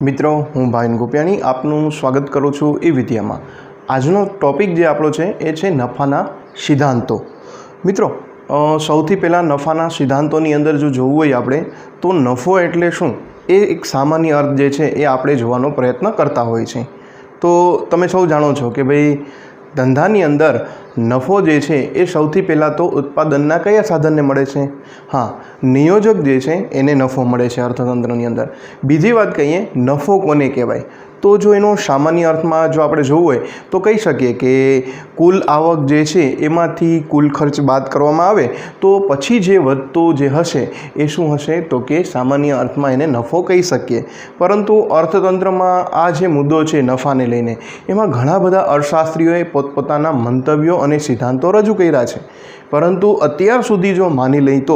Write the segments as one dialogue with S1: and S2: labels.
S1: મિત્રો હું ભાવિન ગોપિયાણી આપનું સ્વાગત કરું છું એ વિદ્યામાં। આજનો ટોપિક જે આપણો છે એ છે નફાના સિદ્ધાંતો। મિત્રો સૌથી પહેલાં નફાના સિદ્ધાંતોની અંદર જો જોવું હોય આપણે તો નફો એટલે શું એ એક સામાન્ય અર્થ જે છે એ આપણે જોવાનો પ્રયત્ન કરતા હોય છે। તો તમે સૌ જાણો છો કે ભાઈ ધંધાની અંદર નફો જે છે એ સૌથી પહેલાં તો ઉત્પાદનના કયા સાધનને મળે છે? હા, નિયોજક જે છે એને નફો મળે છે અર્થતંત્રની અંદર। બીજી વાત કહીએ નફો કોને કહેવાય તો જો એનો સામાન્ય અર્થમાં જો આપણે જોવું હોય તો કહી શકીએ કે કુલ આવક જે છે એમાંથી કુલ ખર્ચ બાદ કરવામાં આવે તો પછી જે વધતો જે હશે એ શું હશે તો કે સામાન્ય અર્થમાં એને નફો કહી શકીએ। પરંતુ અર્થતંત્રમાં આ જે મુદ્દો છે નફાને લઈને એમાં ઘણા બધા અર્થશાસ્ત્રીઓએ પોતપોતાના મંતવ્યો અને સિદ્ધાંતો રજૂ કર્યા છે। પરંતુ અત્યાર સુધી જો માની લઈ તો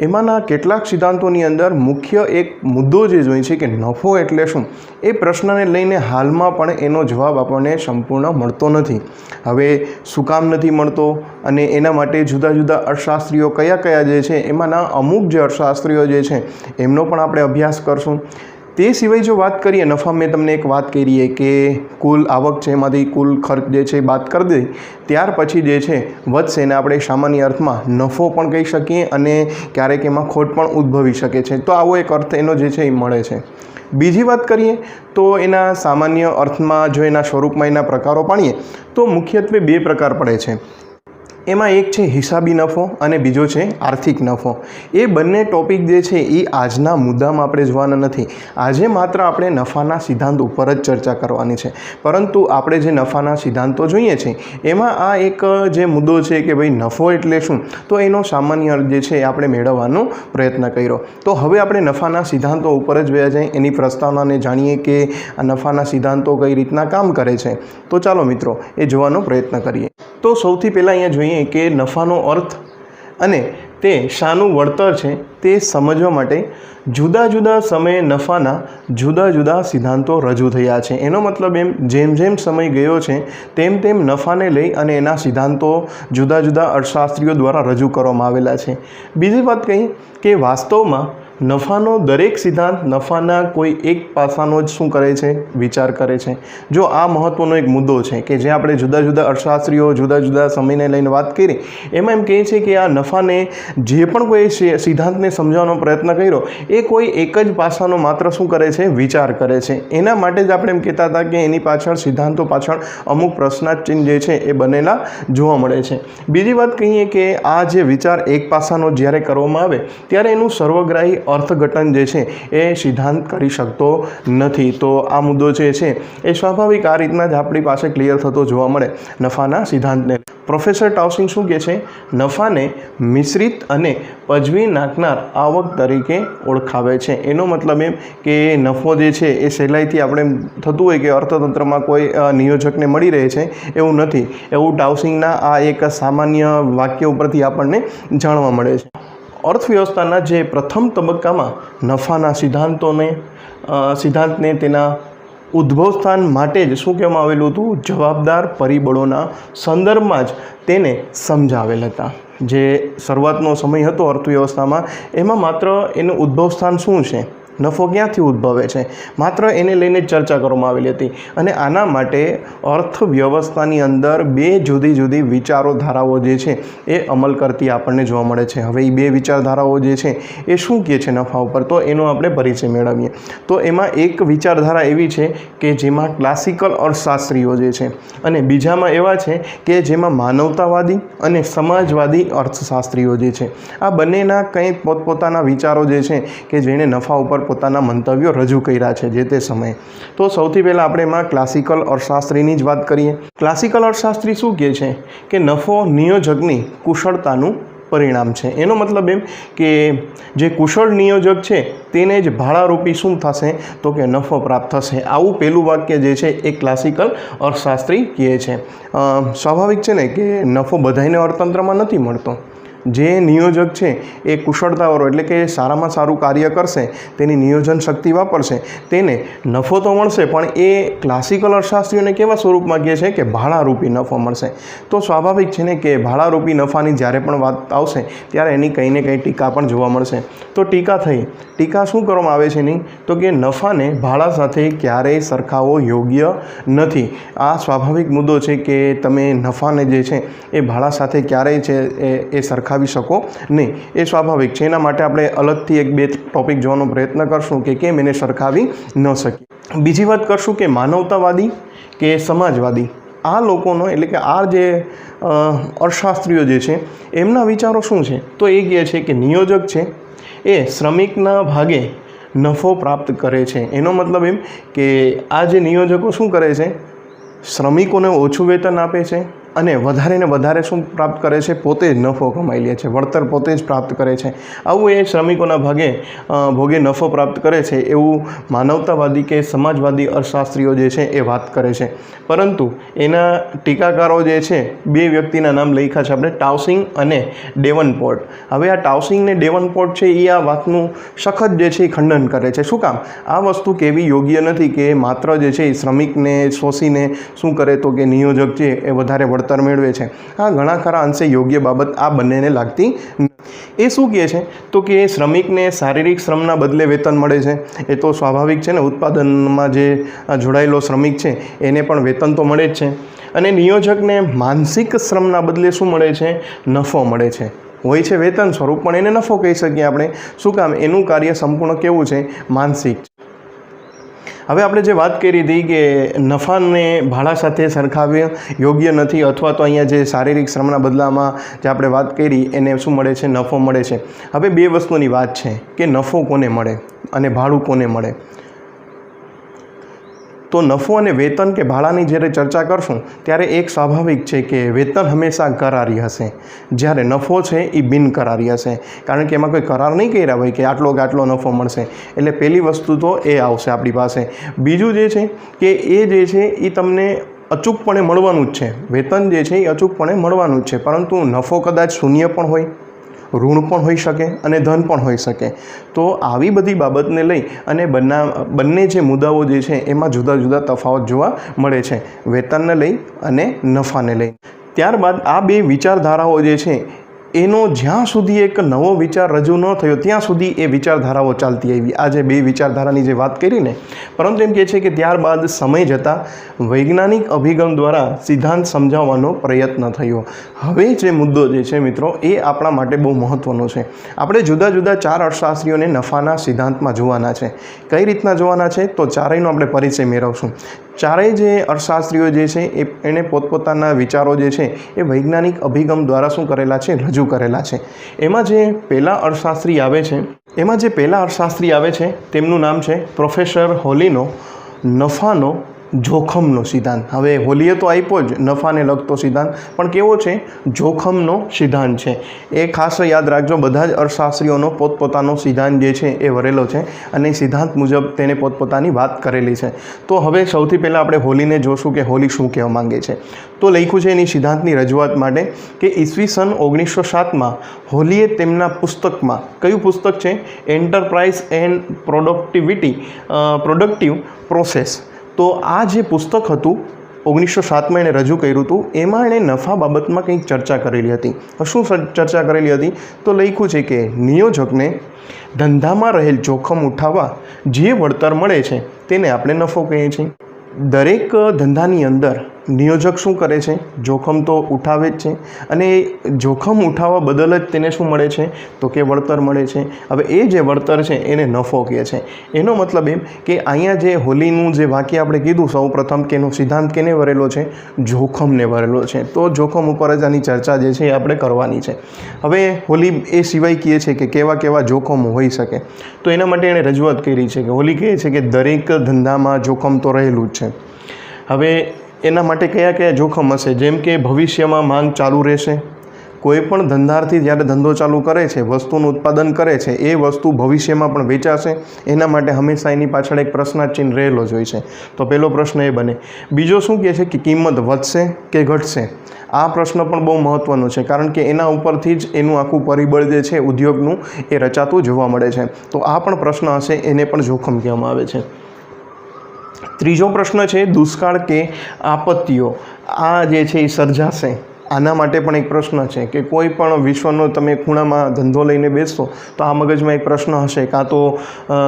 S1: એમાંના કેટલાક સિદ્ધાંતોની અંદર મુખ્ય એક મુદ્દો જે જોઈએ છે કે નફો એટલે શું એ પ્રશ્નને લઈને હાલમાં પણ એનો જવાબ આપણને સંપૂર્ણ મળતો નથી। હવે શું કામ નથી મળતો અને એના માટે જુદા જુદા અર્થશાસ્ત્રીઓ કયા કયા જે છે એમાંના અમુક જે અર્થશાસ્ત્રીઓ જે છે એમનો પણ આપણે અભ્યાસ કરશું। તે સિવાય જો વાત કરીએ નફા, મેં તમને એક વાત કરી કે કુલ આવક છે એમાંથી કુલ ખર્ચ જે છે બાદ કરી દે ત્યાર પછી જે છે વધશે એને આપણે સામાન્ય અર્થમાં નફો પણ કહી શકીએ અને ક્યારેક એમાં ખોટ પણ ઉદ્ભવી શકે છે। તો આવો એક અર્થ એનો જે છે એ મળે છે। બીજી વાત કરીએ તો એના સામાન્ય અર્થમાં જો એના સ્વરૂપમાં એના પ્રકારો પાડીએ તો મુખ્યત્વે બે પ્રકાર પડે છે। એમાં એક છે હિસાબી નફો અને બીજો છે આર્થિક નફો। એ બંને ટોપિક જે છે એ આજના મુદ્દામાં આપણે જોવાના નથી। આજે માત્ર આપણે નફાના સિદ્ધાંત ઉપર જ ચર્ચા કરવાની છે। પરંતુ આપણે જે નફાના સિદ્ધાંતો જોઈએ છે એમાં આ એક જે મુદ્દો છે કે ભાઈ નફો એટલે શું તો એનો સામાન્ય અર્થ જે છે એ આપણે મેળવવાનો પ્રયત્ન કર્યો। તો હવે આપણે નફાના સિદ્ધાંતો ઉપર જ વયા જઈએ, એની પ્રસ્તાવનાને જાણીએ કે આ નફાના સિદ્ધાંતો કઈ રીતના કામ કરે છે। તો ચાલો મિત્રો એ જોવાનો પ્રયત્ન કરીએ। તો સૌથી પહેલાં અહીંયા જોઈએ કે નફાનો અર્થ અને તે શાનું વળતર છે તે સમજવા માટે જુદા જુદા સમયે નફાના જુદા જુદા સિદ્ધાંતો રજૂ થયા છે। એનો મતલબ એમ જેમ જેમ સમય ગયો છે તેમ તેમ નફાને લઈ અને એના સિદ્ધાંતો જુદા જુદા અર્થશાસ્ત્રીઓ દ્વારા રજૂ કરવામાં આવેલા છે। બીજી વાત કહીએ કે વાસ્તવમાં નફાનો દરેક સિદ્ધાંત નફાના કોઈ એક પાસાનો જ શું કરે છે વિચાર કરે છે। જો આ મહત્ત્વનો એક મુદ્દો છે કે જે આપણે જુદા જુદા અર્થશાસ્ત્રીઓ જુદા જુદા સમયને લઈને વાત કરી એમાં એમ કહે છે કે આ નફાને જે પણ કોઈ સિદ્ધાંતને સમજાવવાનો પ્રયત્ન કર્યો એ કોઈ એક જ પાસાનો માત્ર શું કરે છે વિચાર કરે છે। એના માટે જ આપણે એમ કહેતા હતા કે એની પાછળ સિદ્ધાંતો પાછળ અમુક પ્રશ્નાર્થ જે છે એ બનેલા જોવા મળે છે। બીજી વાત કહીએ કે આ જે વિચાર એક પાસાનો જ્યારે કરવામાં આવે ત્યારે એનું સર્વગ્રાહી અર્થઘટન જે છે એ સિદ્ધાંત કરી શકતો નથી। તો આ મુદ્દો જે છે એ સ્વાભાવિક આ રીતના જ આપણી પાસે ક્લિયર થતો જોવા મળે નફાના સિદ્ધાંતને। પ્રોફેસર ટાઉસિંગ શું કહે છે? નફાને મિશ્રિત અને પજવી નાખનાર આવક તરીકે ઓળખાવે છે। એનો મતલબ એમ કે નફો જે છે એ સહેલાઈથી આપણે થતું હોય કે અર્થતંત્રમાં કોઈ નિયોજકને મળી રહે છે એવું નથી, એવું ટાઉસિંગના આ એક સામાન્ય વાક્ય ઉપરથી આપણને જાણવા મળે છે। અર્થવ્યવસ્થાના જે પ્રથમ તબક્કામાં નફાના સિદ્ધાંતને તેના ઉદ્ભવ સ્થાન માટે જ શું કહેવામાં આવેલું હતું? જવાબદાર પરિબળોના સંદર્ભમાં જ તેને સમજાવેલ હતા। જે શરૂઆતનો સમય હતો અર્થવ્યવસ્થામાં એમાં માત્ર એનું ઉદ્ભવ સ્થાન શું છે, નફો ક્યાંથી ઉદ્ભવે છે, માત્ર એને લઈને ચર્ચા કરવામાં આવેલી હતી। અને આના માટે અર્થવ્યવસ્થાની અંદર બે જુદી જુદી વિચારોધારાઓ જે છે એ અમલ કરતી આપણને જોવા મળે છે। હવે એ બે વિચારધારાઓ જે છે એ શું કહે છે નફા ઉપર તો એનો આપણે પરિચય મેળવીએ। તો એમાં એક વિચારધારા એવી છે કે જેમાં ક્લાસિકલ અર્થશાસ્ત્રીઓ જે છે અને બીજામાં એવા છે કે જેમાં માનવતાવાદી અને સમાજવાદી અર્થશાસ્ત્રીઓ જે છે આ બંનેના કંઈ પોતપોતાના વિચારો જે છે કે જેણે નફા ઉપર પોતાના મંતવ્યો રજૂ કર્યા છે જે તે સમયે। તો સૌથી પહેલાં આપણે એમાં ક્લાસિકલ અર્થશાસ્ત્રીની જ વાત કરીએ। ક્લાસિકલ અર્થશાસ્ત્રી શું કહે છે કે નફો નિયોજકની કુશળતાનું પરિણામ છે। એનો મતલબ એમ કે જે કુશળ નિયોજક છે તેને જ ભાડારૂપી શું થશે તો કે નફો પ્રાપ્ત થશે। આવું પહેલું વાક્ય જે છે એ ક્લાસિકલ અર્થશાસ્ત્રી કહે છે। સ્વાભાવિક છે ને કે નફો બધાને અર્થતંત્રમાં નથી મળતો। જે નિયોજક છે એ કુશળતાવાળો એટલે કે સારામાં સારું કાર્ય કરશે, તેની નિયોજન શક્તિ વાપરશે, તેને નફો તો મળશે, પણ એ ક્લાસિકલ અર્થશાસ્ત્રીઓને કેવા સ્વરૂપમાં કહે છે કે ભાડારૂપી નફો મળશે. તો સ્વાભાવિક છે ને કે ભાડારૂપી નફાની જ્યારે પણ વાત આવશે ત્યારે એની કંઈ ને કંઈ ટીકા પણ જોવા મળશે. તો ટીકા થઈ, ટીકા શું કરવામાં આવે છે એની? તો કે નફાને ભાડા સાથે ક્યારેય સરખાવવો યોગ્ય નથી. આ સ્વાભાવિક મુદ્દો છે કે તમે નફાને જે છે એ ભાડા સાથે ક્યારેય છે એ સરખાવી શકો નહીં. એ સ્વાભાવિક છે. એના માટે આપણે અલગથી એક બે ટૉપિક જોવાનો પ્રયત્ન કરશું કે કેમ એને સરખાવી ન શકીએ. બીજી વાત કરશું કે માનવતાવાદી કે સમાજવાદી, આ લોકોનો એટલે કે આ જે અર્થશાસ્ત્રીઓ જે છે એમના વિચારો શું છે? તો એ કહે છે કે નિયોજક છે એ શ્રમિકના ભાગે નફો પ્રાપ્ત કરે છે. એનો મતલબ એમ કે આ જે નિયોજકો શું કરે છે, શ્રમિકોને ઓછું વેતન આપે છે અને વધારે ને વધારે શું પ્રાપ્ત કરે છે? પોતે જ નફો કમાઈ લે છે, વળતર પોતે જ પ્રાપ્ત કરે છે. આવું એ શ્રમિકોના ભોગે નફો પ્રાપ્ત કરે છે એવું માનવતાવાદી કે સમાજવાદી અર્થશાસ્ત્રીઓ જે છે એ વાત કરે છે. પરંતુ એના ટીકાકારો જે છે, બે વ્યક્તિના નામ લખ્યા છે આપણે, ટાઉસિંગ અને ડેવનપોર્ટ. હવે આ ટાઉસિંગ ને ડેવનપોર્ટ છે એ આ વાતનું સખત જે છે એ ખંડન કરે છે. શું કામ? આ વસ્તુ કેવી યોગ્ય નથી કે માત્ર જે છે એ શ્રમિકને શોષીને શું કરે તો કે નિયોજક છે એ વધારે વળતર મેળવે છે. આ ઘણા ખરા અંશે યોગ્ય બાબત આ બંનેને લાગતી. એ શું કહે છે? તો કે શ્રમિકને શારીરિક શ્રમના બદલે વેતન મળે છે. એ તો સ્વાભાવિક છે ને, ઉત્પાદનમાં જે જોડાયેલો શ્રમિક છે એને પણ વેતન તો મળે જ છે. અને નિયોજકને માનસિક શ્રમના બદલે શું મળે છે? નફો મળે છે. હોય છે વેતન સ્વરૂપ, પણ એને નફો કહી શકીએ આપણે. શું કામ? એનું કાર્ય સંપૂર્ણ કેવું છે? માનસિક. હવે આપણે જે વાત કરી હતી કે નફાને ભાડા સાથે સરખાવ્ય યોગ્ય નથી, અથવા તો અહીંયા જે શારીરિક શ્રમના બદલામાં જે આપણે વાત કરી એને શું મળે છે? નફો મળે છે. હવે બે વસ્તુની વાત છે કે નફો કોને મળે અને ભાડું કોને મળે. તો નફો અને વેતન કે ભાડાની જ્યારે ચર્ચા કરશું ત્યારે એક સ્વાભાવિક છે કે વેતન હંમેશા કરારી હશે, જ્યારે નફો છે એ બિનકરારી હશે. કારણ કે એમાં કોઈ કરાર નહીં કર્યા હોય કે આટલો નફો મળશે. એટલે પહેલી વસ્તુ તો એ આવશે આપણી પાસે. બીજું જે છે કે એ જે છે એ તમને અચૂકપણે મળવાનું જ છે. વેતન જે છે એ અચૂકપણે મળવાનું જ છે, પરંતુ નફો કદાચ શૂન્ય પણ હોય, ઋણ પણ હોઈ શકે અને ધન પણ હોઈ શકે. તો આવી બધી બાબતને લઈ અને બંને જે મુદ્દાઓ જે છે એમાં જુદા જુદા તફાવત જોવા મળે છે, વેતનને લઈ અને નફાને લઈ. ત્યારબાદ આ બે વિચારધારાઓ જે છે એનો જ્યાં સુધી એક નવો વિચાર રજૂ ન થયો ત્યાં સુધી એ વિચારધારાઓ ચાલતી આવી. આ જે બે વિચારધારાની જે વાત કરી ને, પરંતુ એમ કહે છે કે ત્યારબાદ સમય જતાં વૈજ્ઞાનિક અભિગમ દ્વારા સિદ્ધાંત સમજાવવાનો પ્રયત્ન થયો. હવે જે મુદ્દો જે છે મિત્રો એ આપણા માટે બહુ મહત્ત્વનો છે. આપણે જુદા જુદા ચાર અર્થશાસ્ત્રીઓને નફાના સિદ્ધાંતમાં જોવાના છે. કઈ રીતના જોવાના છે? તો ચારેયનો આપણે પરિચય મેળવશું. ચારેય જે અર્થશાસ્ત્રીઓ જે છે એણે પોતપોતાના વિચારો જે છે એ વૈજ્ઞાનિક અભિગમ દ્વારા શું કરેલા છે? રજૂ કરેલા છે. એમાં જે પહેલા અર્થશાસ્ત્રી આવે છે તેમનું નામ છે પ્રોફેસર હોલીનો નફાનો જોખમનો સિદ્ધાંત. હવે હોલીએ તો આપ્યો જ નફાને લગતો સિદ્ધાંત, પણ કેવો છે? જોખમનો સિદ્ધાંત છે. એ ખાસ યાદ રાખજો. બધા જ અર્થશાસ્ત્રીઓનો પોતપોતાનો સિદ્ધાંત જે છે એ વરેલો છે અને સિદ્ધાંત મુજબ તેને પોતપોતાની વાત કરેલી છે. તો હવે સૌથી પહેલાં આપણે હોલીને જોશું કે હોલી શું કહેવા માંગે છે. તો લખ્યું છે એની સિદ્ધાંતની રજૂઆત માટે કે ઈસવીસન 1907માં હોલીએ તેમના પુસ્તકમાં, કયું પુસ્તક છે? Enterprise and productive process. તો આ જે પુસ્તક હતું 1907માં એણે રજૂ કર્યું હતું, એમાં એણે નફા બાબતમાં કંઈક ચર્ચા કરેલી હતી. શું ચર્ચા કરેલી હતી? તો લખ્યું છે કે નિયોજકને ધંધામાં રહેલ જોખમ ઉઠાવવા જે વળતર મળે છે તેને આપણે નફો કહીએ છીએ. દરેક ધંધાની અંદર નિયોજક શું કરે છે? જોખમ તો ઉઠાવે જ છે, અને જોખમ ઉઠાવવા બદલ જ તેને શું મળે છે? તો કે વળતર મળે છે. હવે એ જે વળતર છે એને નફો કહે છે. એનો મતલબ એમ કે અહીંયા જે હોલીનું જે વાક્ય આપણે કીધું સૌ પ્રથમ કે એનો સિદ્ધાંત કેને વરેલો છે? જોખમને વરેલો છે. તો જોખમ ઉપર જ આની ચર્ચા જે છે એ આપણે કરવાની છે. હવે હોલી એ સિવાય કહે છે કે કેવા કેવા જોખમો હોઈ શકે. તો એના માટે એણે રજૂઆત કરી છે કે હોલી કહે છે કે દરેક ધંધામાં જોખમ તો રહેલું જ છે. હવે એના માટે કયા કયા જોખમ હશે? જેમ કે ભવિષ્યમાં માંગ ચાલુ રહેશે, કોઈ પણ ધંધાર્થી જ્યારે ધંધો ચાલુ કરે છે, વસ્તુનું ઉત્પાદન કરે છે, એ વસ્તુ ભવિષ્યમાં પણ વેચાશે, એના માટે હંમેશા એની પાછળ એક પ્રશ્નાર્થ ચિહ્ન રહેલો જ હોય છે. તો પહેલો પ્રશ્ન એ બને. બીજો શું કહે છે કે કિંમત વધશે કે ઘટશે? આ પ્રશ્ન પણ બહુ મહત્ત્વનો છે, કારણ કે એના ઉપરથી જ એનું આખું પરિબળ જે છે ઉદ્યોગનું એ રચાતું જોવા મળે છે. તો આ પણ પ્રશ્ન હશે, એને પણ જોખમ કહેવામાં આવે છે. ત્રીજો પ્રશ્ન છે દુષ્કાળ કે આપત્તિઓ આ જે છે એ સર્જાશે. આના માટે પણ એક પ્રશ્ન છે કે કોઈ પણ વિશ્વનો તમે ખૂણામાં ધંધો લઈને બેસશો તો આ મગજમાં એક પ્રશ્ન હશે, કાં તો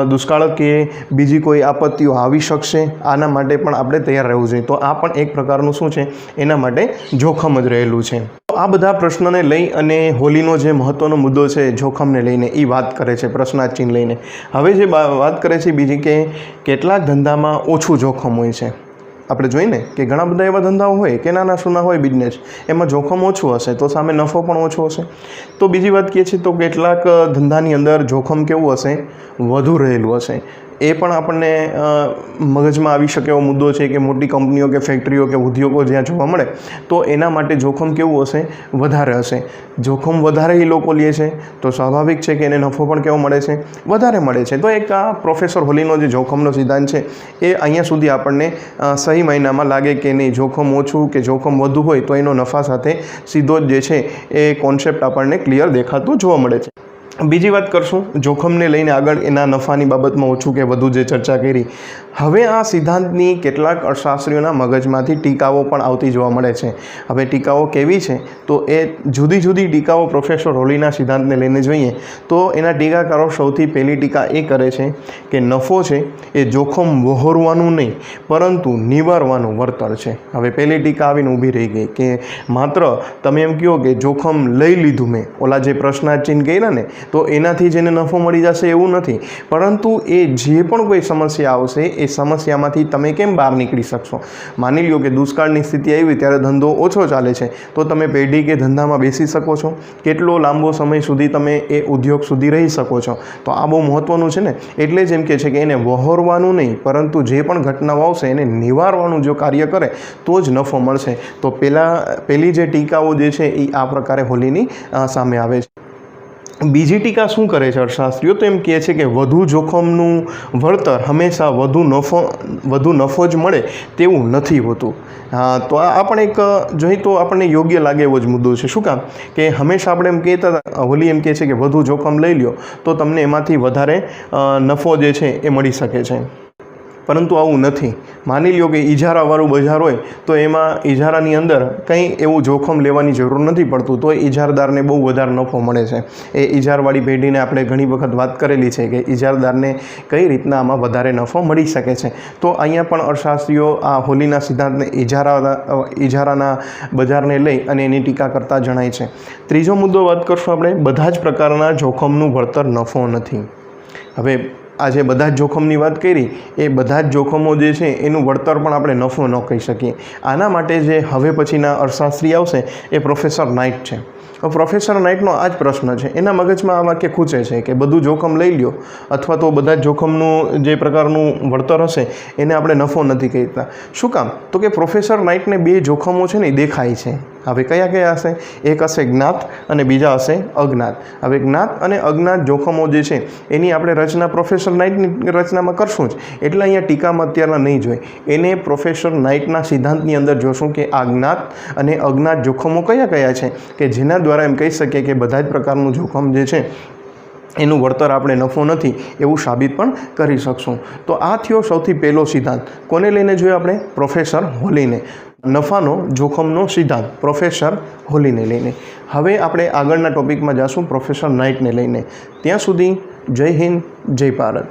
S1: દુષ્કાળ કે બીજી કોઈ આપત્તિઓ આવી શકશે, આના માટે પણ આપણે તૈયાર રહેવું જોઈએ. તો આ પણ એક પ્રકારનું શું છે, એના માટે જોખમ જ રહેલું છે. આ બધા પ્રશ્નને લઈ અને હોલીનો જે મહત્ત્વનો મુદ્દો છે જોખમને લઈને એ વાત કરે છે, પ્રશ્નાર્થ ચિહ્ન લઈને. હવે જે વાત કરે છે બીજી કે કેટલાક ધંધામાં ઓછું જોખમ હોય છે. આપણે જોઈને કે ઘણા બધા એવા ધંધાઓ હોય કે નાના સૂના હોય બિઝનેસ, એમાં જોખમ ઓછું હશે તો સામે નફો પણ ઓછો હશે. તો બીજી વાત કહે છે તો કેટલાક ધંધાની અંદર જોખમ કેવું હશે, વધુ રહેલું હશે. એ પણ આપણને મગજમાં આવી શકે એવો મુદ્દો છે કે મોટી કંપનીઓ કે ફેક્ટરીઓ કે ઉદ્યોગો જ્યાં જોવા મળે તો એના માટે જોખમ કેવું હશે, વધારે હશે. જોખમ વધારે એ લોકો લે છે તો સ્વાભાવિક છે કે એને નફો પણ કેવો મળે છે, વધારે મળે છે. તો એક આ પ્રોફેસર હોલીનો જે જોખમનો સિદ્ધાંત છે એ અહીંયા સુધી આપણને સહી માયનામાં લાગે કે નહીં, જોખમ ઓછું કે જોખમ વધુ હોય તો એનો નફા સાથે સીધો જ જે છે એ કોન્સેપ્ટ આપણને ક્લિયર દેખાતો જોવા મળે છે. બીજી વાત કરશું જોખમને લઈને આગળ, એના નફાની બાબતમાં ઓછું કે વધુ જે ચર્ચા કરી. હવે આ સિદ્ધાંતની કેટલાક અર્થશાસ્ત્રીઓના મગજમાંથી ટીકાઓ પણ આવતી જોવા મળે છે. હવે ટીકાઓ કેવી છે તો એ જુદી જુદી ટીકાઓ પ્રોફેસર હોલીના સિદ્ધાંતને લઈને જોઈએ તો એના ટીકાકારો સૌથી પહેલી ટીકા એ કરે છે કે નફો છે એ જોખમ વહોરવાનું નહીં પરંતુ નિવારવાનું વળતર છે. હવે પહેલી ટીકા આવીને ઊભી રહી ગઈ કે માત્ર તમે એમ કહો કે જોખમ લઈ લીધું મેં, ઓલા જે પ્રશ્નાર્થ ચિહ્ન કર્યા ને તો એનાથી જ એને નફો મળી જશે એવું નથી, પરંતુ એ જે પણ કોઈ સમસ્યા આવશે એ સમસ્યામાંથી તમે કેમ બહાર નીકળી શકશો. માની લ્યો કે દુષ્કાળની સ્થિતિ આવી ત્યારે ધંધો ઓછો ચાલે છે તો તમે પેઢી કે ધંધામાં બેસી શકો છો, કેટલો લાંબો સમય સુધી તમે એ ઉદ્યોગ સુધી રહી શકો છો. તો આ બહુ મહત્ત્વનું છે ને, એટલે જ એમ કહે છે કે એને વહોરવાનું નહીં પરંતુ જે પણ ઘટનાઓ આવશે એને નિવારવાનું જો કાર્ય કરે તો જ નફો મળશે. તો પહેલી જે ટીકાઓ જે છે એ આ પ્રકારે હોલીની સામે આવે છે. બીજી ટીકા શું કરે છે અર્થશાસ્ત્રીઓ, તો એમ કહે છે કે વધુ જોખમનું વળતર હંમેશા વધુ નફો જ મળે તેવું નથી હોતું. તો આ પણ એક જોઈએ તો આપણને યોગ્ય લાગે એવો જ મુદ્દો છે. શું કામ કે હંમેશા આપણે એમ કહેતા, હોલી એમ કહે છે કે વધુ જોખમ લઈ લ્યો તો તમને એમાંથી વધારે નફો જે છે એ મળી શકે છે, પરંતુ આવું નથી. માની લ્યો કે ઇજારાવાળું બજાર હોય તો એમાં ઇજારાની અંદર કંઈ એવું જોખમ લેવાની જરૂર નથી પડતું, તો ઇજારદારને બહુ વધારે નફો મળે છે. એ ઇજારવાળી પેઢીને આપણે ઘણી વખત વાત કરેલી છે કે ઇજારદારને કઈ રીતના આમાં વધારે નફો મળી શકે છે. તો અહીંયા પણ અર્થશાસ્ત્રીઓ આ હોલીના સિદ્ધાંતને ઇજારાના બજારને લઈ અને એની ટીકા કરતા જણાય છે. ત્રીજો મુદ્દો વાત કરશું આપણે, બધા જ પ્રકારના જોખમનું વળતર નફો નથી. હવે આજે બધા જ જોખમની વાત કરી, એ બધા જ જોખમો જે છે એનું વળતર પણ આપણે નફો ન કહી શકીએ. આના માટે જે હવે પછીના અર્થશાસ્ત્રી આવશે એ પ્રોફેસર નાઇટ છે. પ્રોફેસર નાઇટનો આ જ પ્રશ્ન છે, એના મગજમાં આ વાક્ય ખૂંચે છે કે બધું જોખમ લઈ લ્યો અથવા તો બધા જ જોખમનું જે પ્રકારનું વળતર હશે એને આપણે નફો નથી કહેતા. શું કામ તો કે પ્રોફેસર નાઇટને બે જોખમો છે ને એ દેખાય છે. હવે કયા કયા હશે, એક હશે જ્ઞાત અને બીજા હશે અજ્ઞાત. હવે જ્ઞાત અને અજ્ઞાત જોખમો જે છે એની આપણે રચના પ્રોફેસર નાઇટની રચનામાં કરશું જ, એટલે અહીંયા ટીકામાં અત્યારના નહીં જોઈએ. એને પ્રોફેસર નાઇટના સિદ્ધાંતની અંદર જોશું કે આ જ્ઞાત અને અજ્ઞાત જોખમો કયા કયા છે કે જેના દ્વારા એમ કહી શકીએ કે બધા જ પ્રકારનું જોખમ જે છે એનું વળતર આપણે નફો નથી એવું સાબિત પણ કરી શકશું. તો આ થયો સૌથી પહેલો સિદ્ધાંત. કોને લઈને જોયો આપણે? પ્રોફેસર હોલીને. નફાનો જોખમનો સિદ્ધાંત પ્રોફેસર હોલીને લઈને. હવે આપણે આગળના ટોપિકમાં જઈશું પ્રોફેસર નાઇટને લઈને. ત્યાં સુધી જય હિન્દ, જય ભારત.